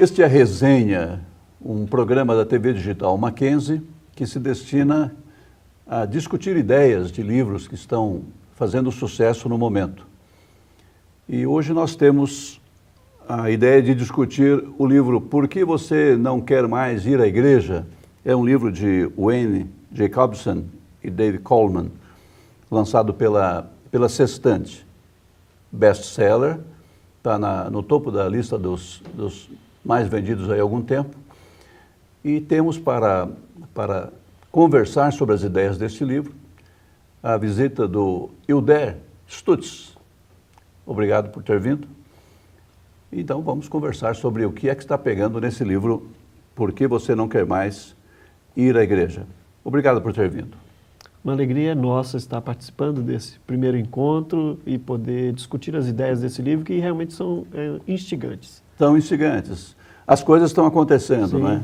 Este é a Resenha, um programa da TV Digital Mackenzie que se destina a discutir ideias de livros que estão fazendo sucesso no momento. E hoje nós temos a ideia de discutir o livro Por que Você Não Quer Mais Ir à Igreja? É um livro de Wayne Jacobson e Dave Coleman, lançado pela Sextante. Best-seller, está no topo da lista dos mais vendidos há algum tempo. E temos para conversar sobre as ideias deste livro a visita do Hilder Stutz. Obrigado por ter vindo. Então vamos conversar sobre o que é que está pegando nesse livro Por que Você Não Quer Mais Ir à Igreja. Obrigado por ter vindo. Uma alegria nossa estar participando desse primeiro encontro e poder discutir as ideias desse livro que realmente são instigantes. São instigantes. As coisas estão acontecendo, Sim. não é?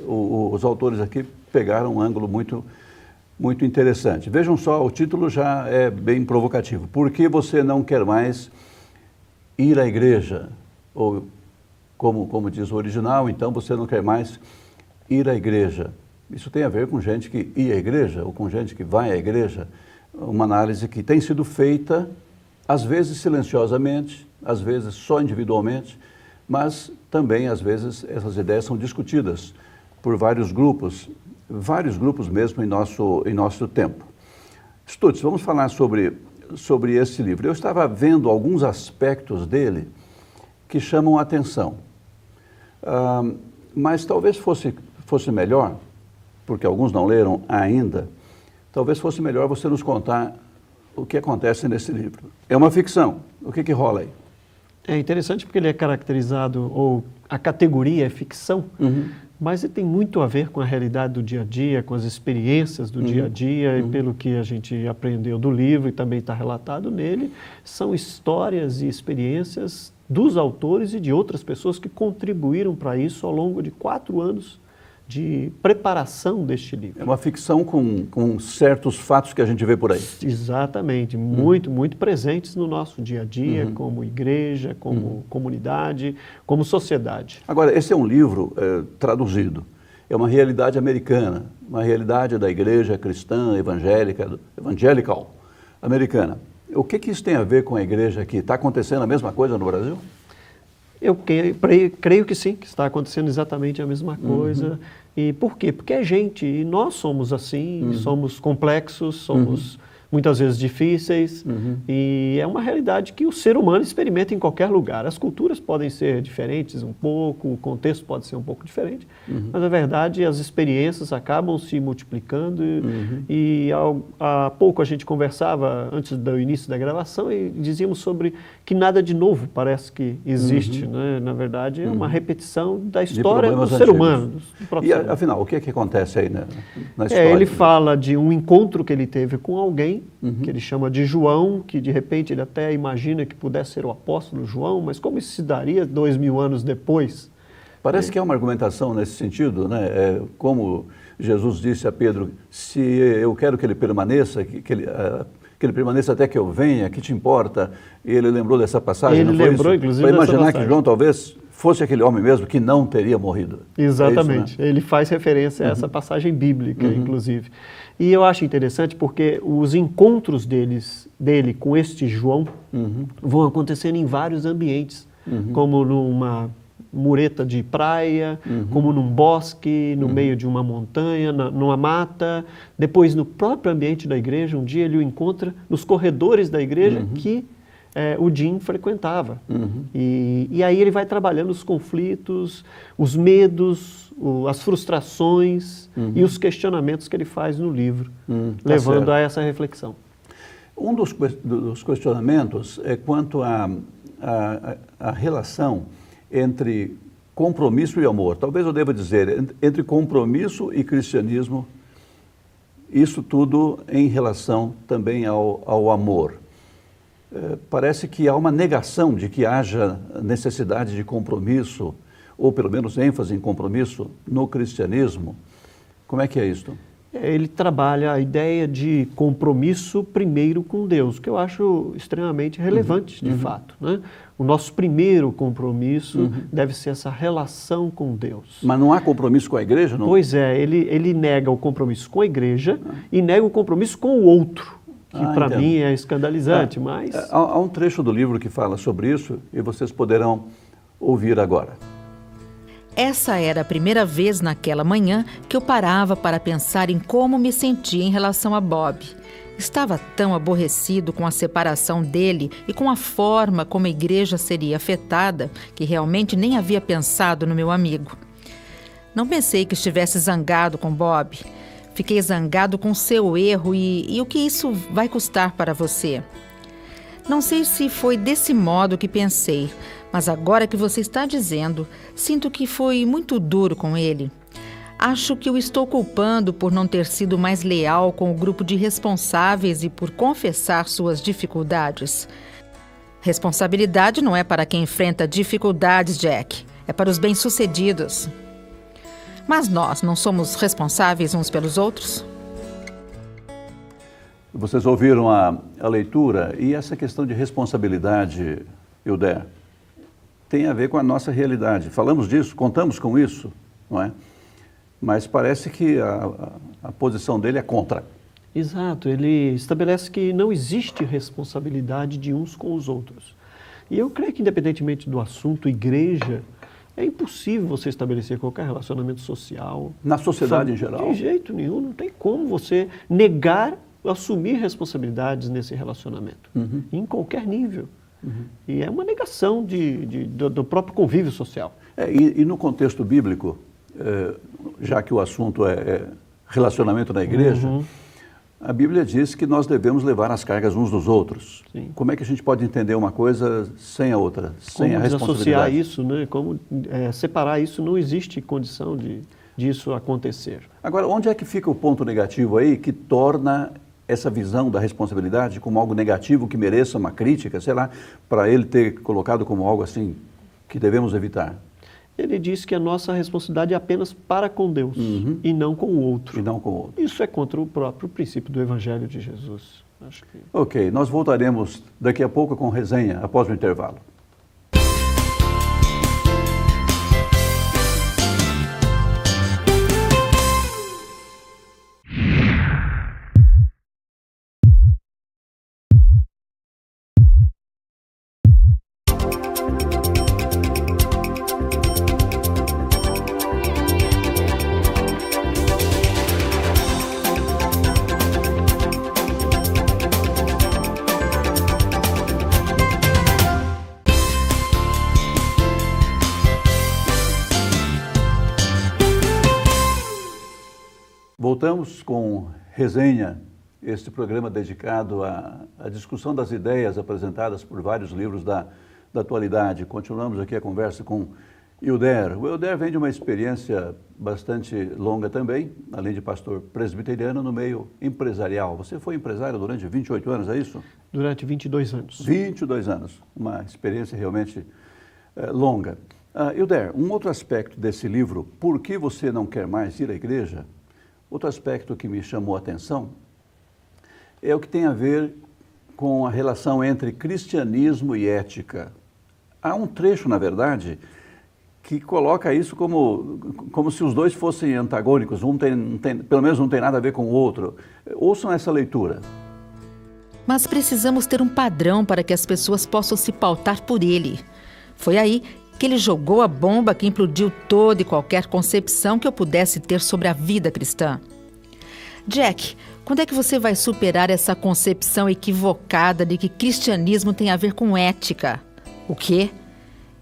Os autores aqui pegaram um ângulo muito interessante. Vejam só, o título já é bem provocativo. Por que você não quer mais ir à igreja? Ou, como diz o original, então você não quer mais ir à igreja. Isso tem a ver com gente que ia à igreja ou com gente que vai à igreja. Uma análise que tem sido feita, às vezes silenciosamente, às vezes só individualmente, mas também, às vezes, essas ideias são discutidas por vários grupos mesmo em nosso tempo. Stutz, vamos falar sobre esse livro. Eu estava vendo alguns aspectos dele que chamam a atenção, mas talvez fosse melhor, porque alguns não leram ainda, talvez fosse melhor você nos contar o que acontece nesse livro. É uma ficção, o que rola aí? É interessante porque ele é caracterizado, ou a categoria é ficção, mas ele tem muito a ver com a realidade do dia a dia, com as experiências do dia a dia, e pelo que a gente aprendeu do livro e também está relatado nele, são histórias e experiências dos autores e de outras pessoas que contribuíram para isso ao longo de 4 anos de preparação deste livro. É uma ficção com certos fatos que a gente vê por aí. Exatamente, muito presentes no nosso dia a dia, como igreja, como comunidade, como sociedade. Agora, esse é um livro traduzido, é uma realidade americana, uma realidade da igreja cristã, evangelical americana. O que isso tem a ver com a igreja aqui? Está acontecendo a mesma coisa no Brasil? Eu creio que sim, que está acontecendo exatamente a mesma coisa. E por quê? Porque é gente, e nós somos assim, somos complexos, somos muitas vezes difíceis, e é uma realidade que o ser humano experimenta em qualquer lugar. As culturas podem ser diferentes um pouco, o contexto pode ser um pouco diferente, mas na verdade as experiências acabam se multiplicando, e há pouco a gente conversava antes do início da gravação e dizíamos sobre que nada de novo parece que existe, né? Na verdade é uma repetição da história do ser humano. E afinal, o que acontece aí na história? Ele fala de um encontro que ele teve com alguém, que ele chama de João, que de repente ele até imagina que pudesse ser o apóstolo João, mas como isso se daria 2000 anos depois? Parece que é uma argumentação nesse sentido, né? Como Jesus disse a Pedro, se eu quero que ele permaneça, que ele permaneça até que eu venha, que te importa? E ele lembrou dessa passagem, ele não foi lembrou, isso? Inclusive, para imaginar que João talvez fosse aquele homem mesmo que não teria morrido. Exatamente. É isso, né? Ele faz referência a essa passagem bíblica, inclusive. E eu acho interessante porque os encontros dele com este João vão acontecendo em vários ambientes, como numa mureta de praia, como num bosque, no meio de uma montanha, numa mata. Depois, no próprio ambiente da igreja, um dia ele o encontra nos corredores da igreja que o Jim frequentava. E aí ele vai trabalhando os conflitos, os medos, as frustrações e os questionamentos que ele faz no livro, levando a essa reflexão. Um dos questionamentos é quanto à relação entre compromisso e amor. Talvez eu deva dizer, entre compromisso e cristianismo, isso tudo em relação também ao amor. Parece que há uma negação de que haja necessidade de compromisso, ou pelo menos ênfase em compromisso no cristianismo. Como é que é isto? Ele trabalha a ideia de compromisso primeiro com Deus, que eu acho extremamente relevante, de fato, né? O nosso primeiro compromisso deve ser essa relação com Deus. Mas não há compromisso com a igreja? Não? Pois é, ele nega o compromisso com a igreja e nega o compromisso com o outro, que para mim é escandalizante, mas... Há um trecho do livro que fala sobre isso e vocês poderão ouvir agora. Essa era a primeira vez naquela manhã que eu parava para pensar em como me sentia em relação a Bob. Estava tão aborrecido com a separação dele e com a forma como a igreja seria afetada que realmente nem havia pensado no meu amigo. Não pensei que estivesse zangado com Bob. Fiquei zangado com seu erro e o que isso vai custar para você. Não sei se foi desse modo que pensei, mas agora que você está dizendo, sinto que foi muito duro com ele. Acho que o estou culpando por não ter sido mais leal com o grupo de responsáveis e por confessar suas dificuldades. Responsabilidade não é para quem enfrenta dificuldades, Jack. É para os bem-sucedidos. Mas nós não somos responsáveis uns pelos outros? Vocês ouviram a leitura e essa questão de responsabilidade, Hilder, tem a ver com a nossa realidade. Falamos disso, contamos com isso, não é? Mas parece que a posição dele é contra. Exato, ele estabelece que não existe responsabilidade de uns com os outros. E eu creio que, independentemente do assunto, igreja, é impossível você estabelecer qualquer relacionamento social. Na sociedade em geral? De jeito nenhum, não tem como você negar, assumir responsabilidades nesse relacionamento, em qualquer nível. E é uma negação do próprio convívio social. E no contexto bíblico, já que o assunto é relacionamento na igreja, a Bíblia diz que nós devemos levar as cargas uns dos outros. Sim. Como é que a gente pode entender uma coisa sem a outra, sem a responsabilidade? Como desassociar isso, né? Como separar isso, não existe condição disso acontecer. Agora, onde é que fica o ponto negativo aí que torna essa visão da responsabilidade como algo negativo que mereça uma crítica, sei lá, para ele ter colocado como algo assim que devemos evitar? Ele diz que a nossa responsabilidade é apenas para com Deus e não com o outro. E não com o outro. Isso é contra o próprio princípio do Evangelho de Jesus. Acho que... Ok, nós voltaremos daqui a pouco com resenha após o intervalo. Voltamos com resenha, este programa dedicado à discussão das ideias apresentadas por vários livros da atualidade. Continuamos aqui a conversa com Hilder. O Hilder vem de uma experiência bastante longa também, além de pastor presbiteriano, no meio empresarial. Você foi empresário durante 28 anos, é isso? Durante 22 anos. 22 anos, uma experiência realmente longa. Hilder, um outro aspecto desse livro, Por que você não quer mais ir à igreja? Outro aspecto que me chamou a atenção é o que tem a ver com a relação entre cristianismo e ética. Há um trecho, na verdade, que coloca isso como se os dois fossem antagônicos, pelo menos não tem nada a ver com o outro. Ouçam essa leitura. Mas precisamos ter um padrão para que as pessoas possam se pautar por ele. Foi aí que ele jogou a bomba que implodiu toda e qualquer concepção que eu pudesse ter sobre a vida cristã. Jack, quando é que você vai superar essa concepção equivocada de que cristianismo tem a ver com ética? O quê?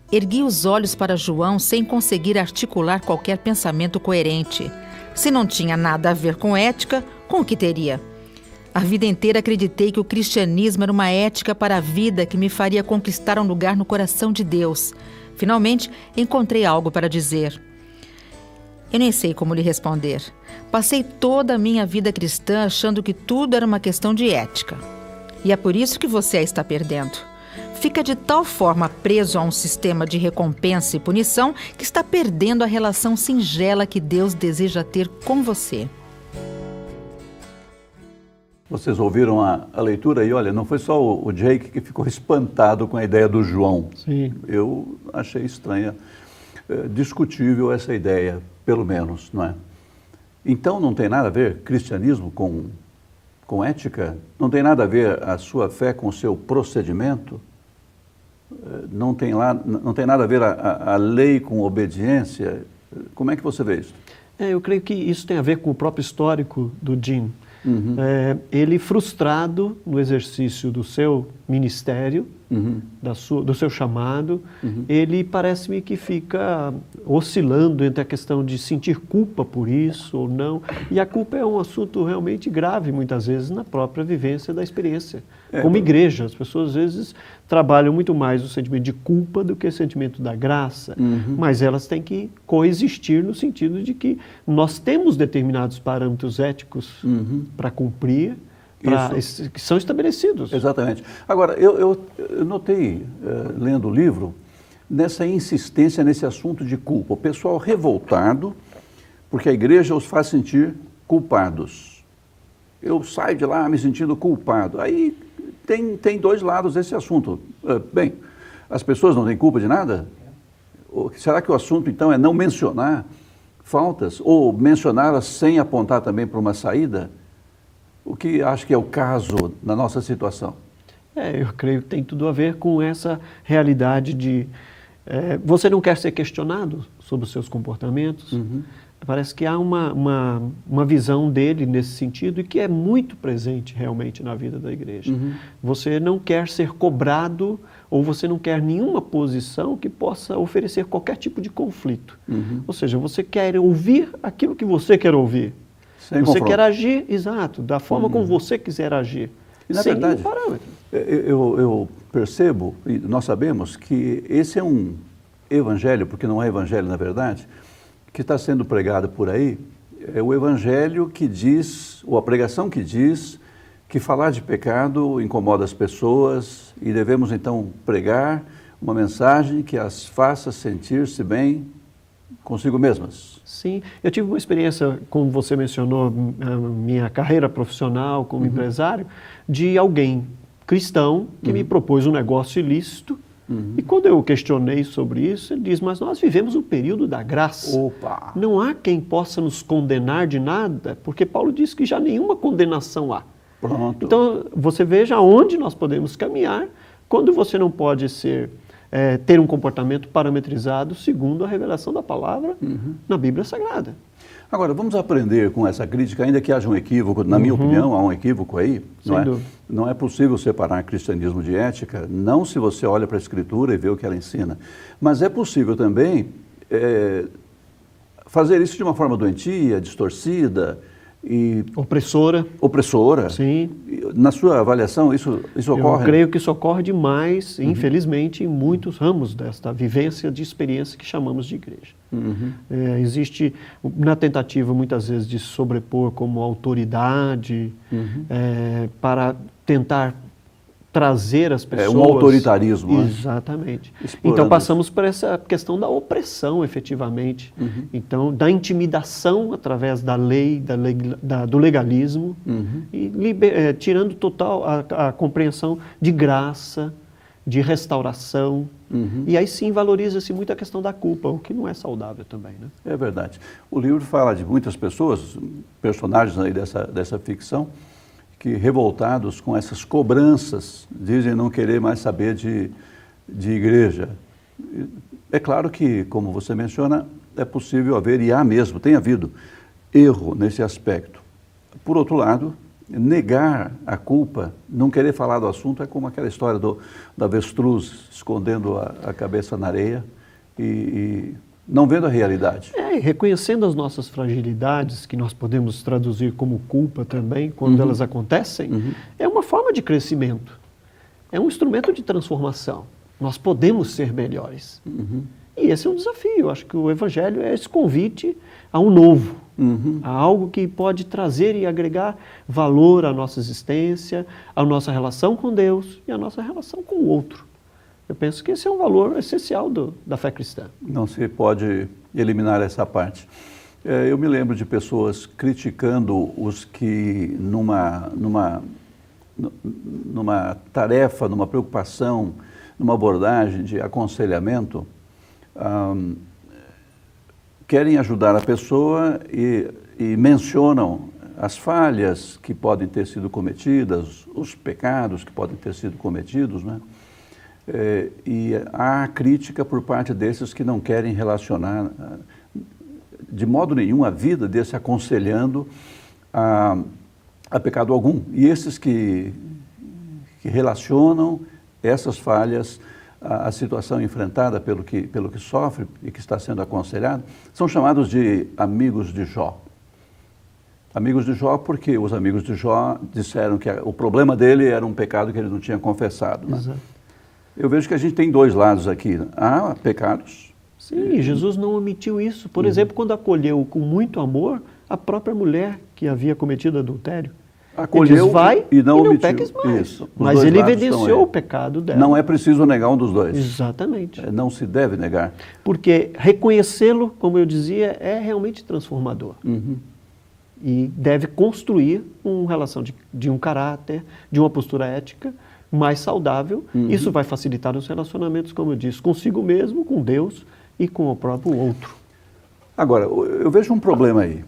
Ergui os olhos para João sem conseguir articular qualquer pensamento coerente. Se não tinha nada a ver com ética, com o que teria? A vida inteira acreditei que o cristianismo era uma ética para a vida que me faria conquistar um lugar no coração de Deus. Finalmente, encontrei algo para dizer. Eu nem sei como lhe responder. Passei toda a minha vida cristã achando que tudo era uma questão de ética. E é por isso que você a está perdendo. Fica de tal forma preso a um sistema de recompensa e punição que está perdendo a relação singela que Deus deseja ter com você. Vocês ouviram a leitura e olha, não foi só o Jake que ficou espantado com a ideia do João. Sim. Eu achei estranha, discutível essa ideia, pelo menos, não é? Então não tem nada a ver cristianismo com ética? Não tem nada a ver a sua fé com o seu procedimento? Não tem nada a ver a lei com obediência? Como é que você vê isso? Eu creio que isso tem a ver com o próprio histórico do Jim. Uhum. Ele frustrado no exercício do seu ministério, uhum. do seu chamado, uhum. ele parece-me que fica oscilando entre a questão de sentir culpa por isso ou não, e a culpa é um assunto realmente grave muitas vezes na própria vivência da experiência. Como igreja, as pessoas às vezes trabalham muito mais o sentimento de culpa do que o sentimento da graça, uhum. mas elas têm que coexistir no sentido de que nós temos determinados parâmetros éticos uhum. para cumprir, que são estabelecidos. Exatamente. Agora, eu notei, lendo o livro, nessa insistência nesse assunto de culpa. O pessoal revoltado porque a igreja os faz sentir culpados. Eu saio de lá me sentindo culpado. Aí tem dois lados desse assunto. Bem, as pessoas não têm culpa de nada? Será que o assunto, então, é não mencionar faltas ou mencioná-las sem apontar também para uma saída? O que acho que é o caso na nossa situação? Eu creio que tem tudo a ver com essa realidade de você não quer ser questionado sobre os seus comportamentos. Uhum. Parece que há uma visão dele nesse sentido e que é muito presente realmente na vida da igreja. Uhum. Você não quer ser cobrado ou você não quer nenhuma posição que possa oferecer qualquer tipo de conflito. Uhum. Ou seja, você quer ouvir aquilo que você quer ouvir. Sem você confronto. Quer agir, exato, da forma como você quiser agir. E, na sem verdade, nenhum parâmetro. Eu percebo, e nós sabemos, que esse é um evangelho, porque não é evangelho na verdade, que está sendo pregado por aí, é o evangelho que diz, ou a pregação que diz, que falar de pecado incomoda as pessoas e devemos então pregar uma mensagem que as faça sentir-se bem consigo mesmas. Sim, eu tive uma experiência, como você mencionou, a minha carreira profissional como empresário, de alguém cristão que me propôs um negócio ilícito. E quando eu questionei sobre isso, ele diz, mas nós vivemos um período da graça. Opa! Não há quem possa nos condenar de nada, porque Paulo diz que já nenhuma condenação há. Pronto. Então, você veja aonde nós podemos caminhar quando você não pode ter um comportamento parametrizado segundo a revelação da palavra na Bíblia Sagrada. Agora, vamos aprender com essa crítica, ainda que haja um equívoco, na minha opinião, há um equívoco aí, não é? Não é possível separar cristianismo de ética, não se você olha para a Escritura e vê o que ela ensina, mas é possível também fazer isso de uma forma doentia, distorcida e... Opressora. Sim. Na sua avaliação, isso ocorre? Eu creio que isso ocorre demais, infelizmente, em muitos ramos desta vivência de experiência que chamamos de igreja. Existe, na tentativa, muitas vezes, de sobrepor como autoridade para tentar trazer as pessoas... um autoritarismo. Exatamente. Explorando Então, passamos por essa questão da opressão, efetivamente. Então, da intimidação através da lei, do legalismo, e tirando total a compreensão de graça, de restauração. E aí sim valoriza-se muito a questão da culpa, o que não é saudável também, né? É verdade. O livro fala de muitas pessoas, personagens aí dessa ficção, que revoltados com essas cobranças, dizem não querer mais saber de igreja. É claro que, como você menciona, é possível haver, e há mesmo, tem havido, erro nesse aspecto. Por outro lado, negar a culpa, não querer falar do assunto, é como aquela história da avestruz escondendo a cabeça na areia e não vendo a realidade. E reconhecendo as nossas fragilidades, que nós podemos traduzir como culpa também, quando elas acontecem, é uma forma de crescimento. É um instrumento de transformação. Nós podemos ser melhores. E esse é um desafio. Eu acho que o Evangelho é esse convite a um novo, a algo que pode trazer e agregar valor à nossa existência, à nossa relação com Deus e à nossa relação com o outro. Eu penso que esse é um valor essencial da fé cristã. Não se pode eliminar essa parte. Eu me lembro de pessoas criticando os que numa tarefa, numa preocupação, numa abordagem de aconselhamento, querem ajudar a pessoa e mencionam as falhas que podem ter sido cometidas, os pecados que podem ter sido cometidos, né? E há crítica por parte desses que não querem relacionar de modo nenhum a vida desse aconselhando a pecado algum. E esses que relacionam essas falhas à situação enfrentada pelo que sofre e que está sendo aconselhado, são chamados de amigos de Jó. Amigos de Jó porque os amigos de Jó disseram que o problema dele era um pecado que ele não tinha confessado. Né? Exato. Eu vejo que a gente tem dois lados aqui. Há pecados. Sim, Jesus não omitiu isso. Por exemplo, quando acolheu com muito amor a própria mulher que havia cometido adultério. Acolheu ele diz, vai e não omitiu. peques mais. Isso. Mas ele evidenciou o pecado dela. Não é preciso negar um dos dois. Exatamente. Não se deve negar. Porque reconhecê-lo, como eu dizia, é realmente transformador. E deve construir uma relação de um caráter, de uma postura ética mais saudável. Isso vai facilitar os relacionamentos, como eu disse, consigo mesmo, com Deus e com o próprio outro. Agora, eu vejo um problema aí.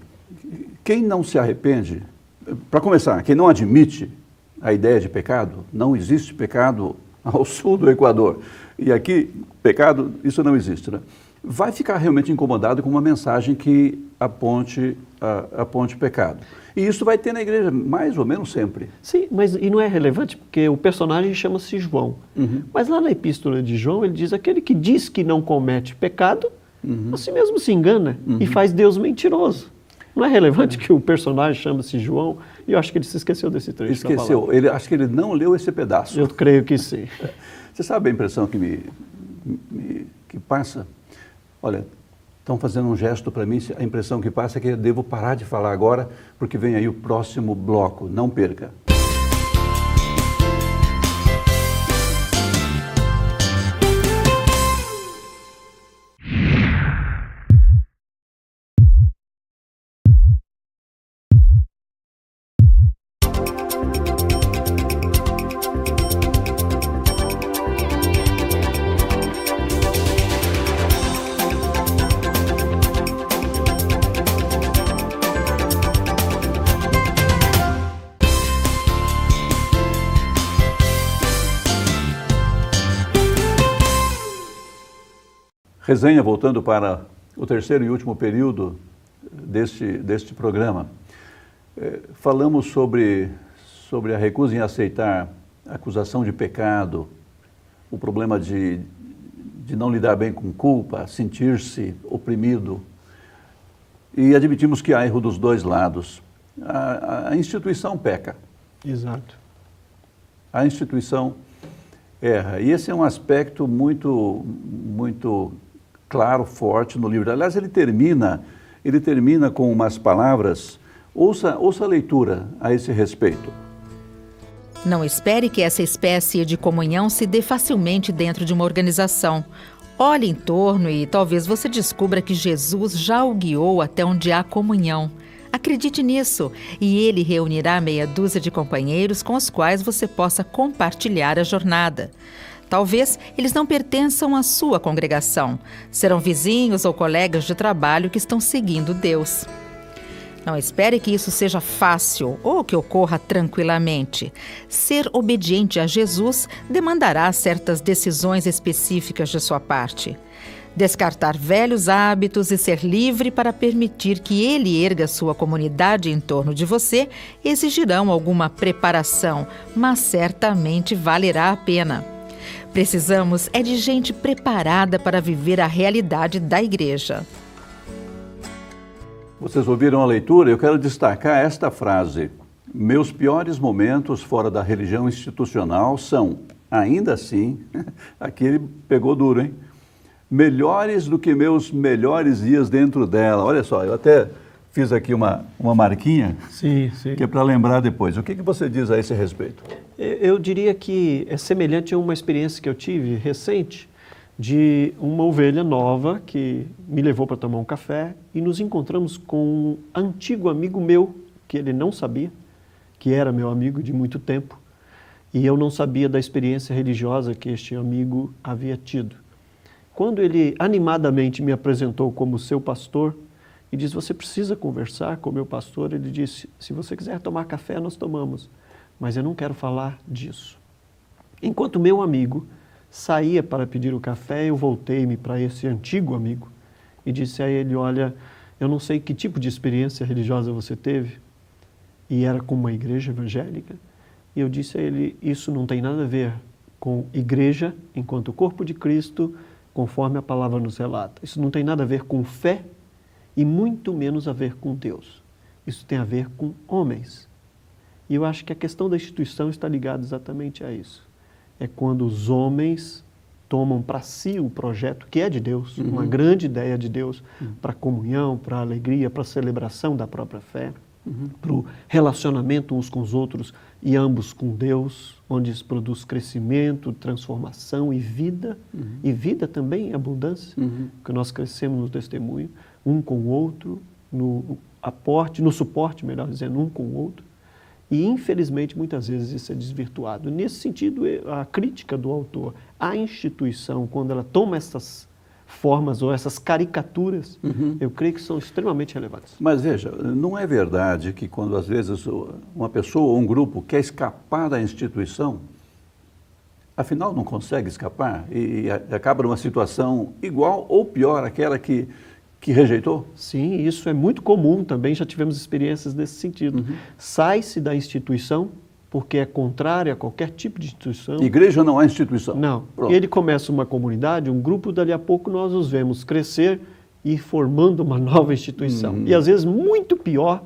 Quem não se arrepende, para começar, quem não admite a ideia de pecado, não existe pecado ao sul do Equador. E aqui, pecado, isso não existe, né? Vai ficar realmente incomodado com uma mensagem que aponte pecado. E isso vai ter na igreja mais ou menos sempre. Sim, mas e não é relevante porque o personagem chama-se João. Mas lá na epístola de João ele diz, aquele que diz que não comete pecado, a si mesmo se engana e faz Deus mentiroso. Não é relevante que o personagem chama-se João? E eu acho que ele se esqueceu desse trecho. Esqueceu. Acho que ele não leu esse pedaço. Eu creio que sim. Você sabe a impressão que passa? Olha, estão fazendo um gesto para mim, a impressão que passa é que eu devo parar de falar agora, porque vem aí o próximo bloco. Não perca. Resenha, voltando para o terceiro e último período deste programa. Falamos sobre a recusa em aceitar a acusação de pecado, o problema de não lidar bem com culpa, sentir-se oprimido. E admitimos que há erro dos dois lados. A instituição peca. Exato. A instituição erra. E esse é um aspecto muito claro, forte no livro. Aliás, ele termina com umas palavras. Ouça a leitura a esse respeito. Não espere que essa espécie de comunhão se dê facilmente dentro de uma organização. Olhe em torno e talvez você descubra que Jesus já o guiou até onde há comunhão. Acredite nisso e Ele reunirá meia dúzia de companheiros com os quais você possa compartilhar a jornada. Talvez eles não pertençam à sua congregação. Serão vizinhos ou colegas de trabalho que estão seguindo Deus. Não espere que isso seja fácil ou que ocorra tranquilamente. Ser obediente a Jesus demandará certas decisões específicas de sua parte. Descartar velhos hábitos e ser livre para permitir que Ele erga sua comunidade em torno de você exigirão alguma preparação, mas certamente valerá a pena. Precisamos de gente preparada para viver a realidade da igreja. Vocês ouviram a leitura? Eu quero destacar esta frase. Meus piores momentos fora da religião institucional são, ainda assim, aqui ele pegou duro, hein? Melhores do que meus melhores dias dentro dela. Olha só, eu até fiz aqui uma marquinha, sim. Que é para lembrar depois. O que você diz a esse respeito? Eu diria que é semelhante a uma experiência que eu tive recente, de uma ovelha nova que me levou para tomar um café e nos encontramos com um antigo amigo meu, que ele não sabia, que era meu amigo de muito tempo, e eu não sabia da experiência religiosa que este amigo havia tido. Quando ele animadamente me apresentou como seu pastor e disse, você precisa conversar com o meu pastor, ele disse, se você quiser tomar café, nós tomamos, mas eu não quero falar disso. Enquanto meu amigo saía para pedir o café, eu voltei-me para esse antigo amigo e disse a ele, olha, eu não sei que tipo de experiência religiosa você teve, e era com uma igreja evangélica, e eu disse a ele, isso não tem nada a ver com igreja enquanto corpo de Cristo, conforme a palavra nos relata. Isso não tem nada a ver com fé e muito menos a ver com Deus. Isso tem a ver com homens. E eu acho que a questão da instituição está ligada exatamente a isso. É quando os homens tomam para si o projeto que é de Deus, uma grande ideia de Deus, para a comunhão, para a alegria, para a celebração da própria fé, para o relacionamento uns com os outros e ambos com Deus, onde isso produz crescimento, transformação e vida também em abundância, porque nós crescemos no testemunho, um com o outro, no suporte, melhor dizendo, um com o outro. E, infelizmente, muitas vezes isso é desvirtuado. Nesse sentido, a crítica do autor à instituição, quando ela toma essas formas ou essas caricaturas, eu creio que são extremamente relevantes. Mas veja, não é verdade que quando às vezes uma pessoa ou um grupo quer escapar da instituição, afinal não consegue escapar e acaba numa situação igual ou pior àquela que rejeitou? Sim, isso é muito comum também, já tivemos experiências nesse sentido. Sai-se da instituição porque é contrária a qualquer tipo de instituição. Igreja não é instituição. Não. Pronto. Ele começa uma comunidade, um grupo, dali a pouco nós os vemos crescer e formando uma nova instituição. E às vezes muito pior,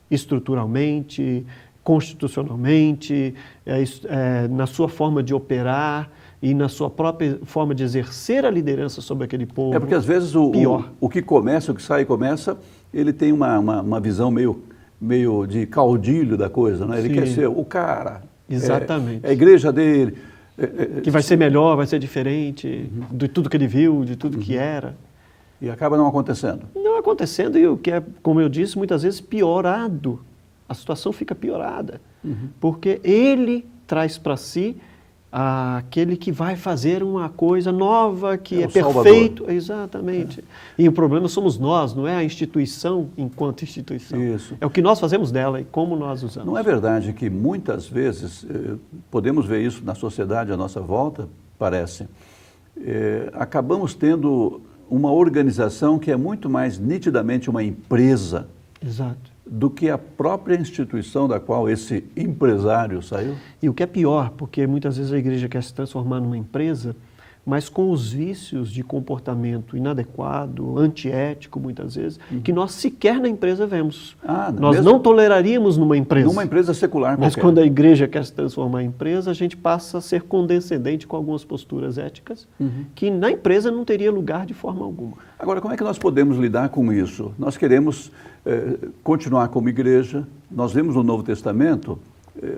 estruturalmente, constitucionalmente, na sua forma de operar e na sua própria forma de exercer a liderança sobre aquele povo. É porque às vezes o que começa, o que sai e começa, ele tem uma visão meio de caudilho da coisa, né? Ele quer ser o cara. Exatamente. É a igreja dele. Que vai ser melhor, vai ser diferente de tudo que ele viu, de tudo que era. E acaba não acontecendo. Não acontecendo, e o que é, como eu disse, muitas vezes piorado. A situação fica piorada. Porque ele traz para si aquele que vai fazer uma coisa nova, que é perfeito. Salvador. Exatamente. E o problema somos nós, não é a instituição enquanto instituição. Isso. É o que nós fazemos dela e como nós usamos. Não é verdade que muitas vezes, podemos ver isso na sociedade à nossa volta, parece, acabamos tendo uma organização que é muito mais nitidamente uma empresa. Exato. Do que a própria instituição da qual esse empresário saiu? E o que é pior, porque muitas vezes a igreja quer se transformar numa empresa, mas com os vícios de comportamento inadequado, antiético muitas vezes, que nós sequer na empresa vemos. Nós não toleraríamos numa empresa. Numa empresa secular Mas quando a igreja quer se transformar em empresa, a gente passa a ser condescendente com algumas posturas éticas, que na empresa não teria lugar de forma alguma. Agora, como é que nós podemos lidar com isso? Nós queremos continuar como igreja. Nós vemos no Novo Testamento,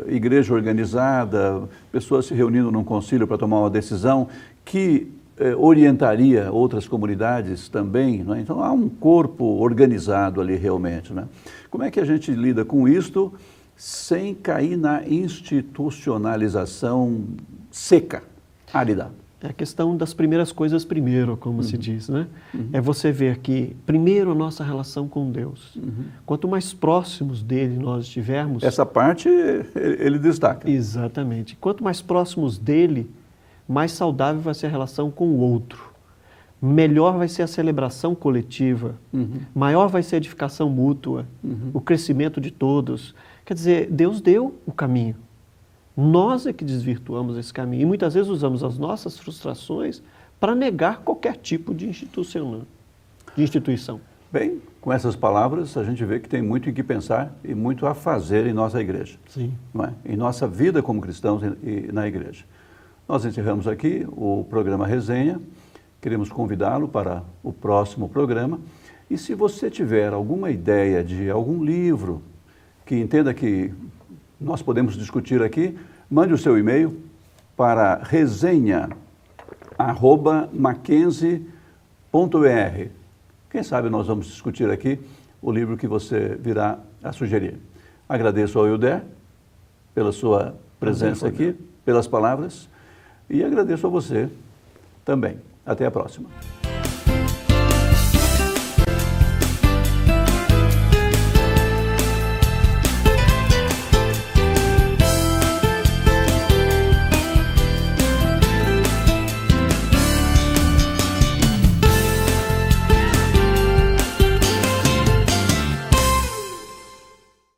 igreja organizada, pessoas se reunindo num concílio para tomar uma decisão que orientaria outras comunidades também, não é? Então há um corpo organizado ali realmente, né? Como é que a gente lida com isto sem cair na institucionalização seca, árida? É a questão das primeiras coisas primeiro, como se diz, né? É você ver que, primeiro, a nossa relação com Deus. Quanto mais próximos dele nós estivermos... Essa parte ele destaca. Exatamente. Quanto mais próximos dele, mais saudável vai ser a relação com o outro. Melhor vai ser a celebração coletiva. Maior vai ser a edificação mútua, o crescimento de todos. Quer dizer, Deus deu o caminho. Nós é que desvirtuamos esse caminho e muitas vezes usamos as nossas frustrações para negar qualquer tipo de instituição. Bem, com essas palavras a gente vê que tem muito em que pensar e muito a fazer em nossa igreja. Sim. Não é? Em nossa vida como cristãos e na igreja. Nós encerramos aqui o programa Resenha. Queremos convidá-lo para o próximo programa. E se você tiver alguma ideia de algum livro que entenda que nós podemos discutir aqui, mande o seu e-mail para resenha, mackenzie.br. Quem sabe nós vamos discutir aqui o livro que você virá a sugerir. Agradeço ao Hilder pela sua presença aqui, pelas palavras, e agradeço a você também. Até a próxima.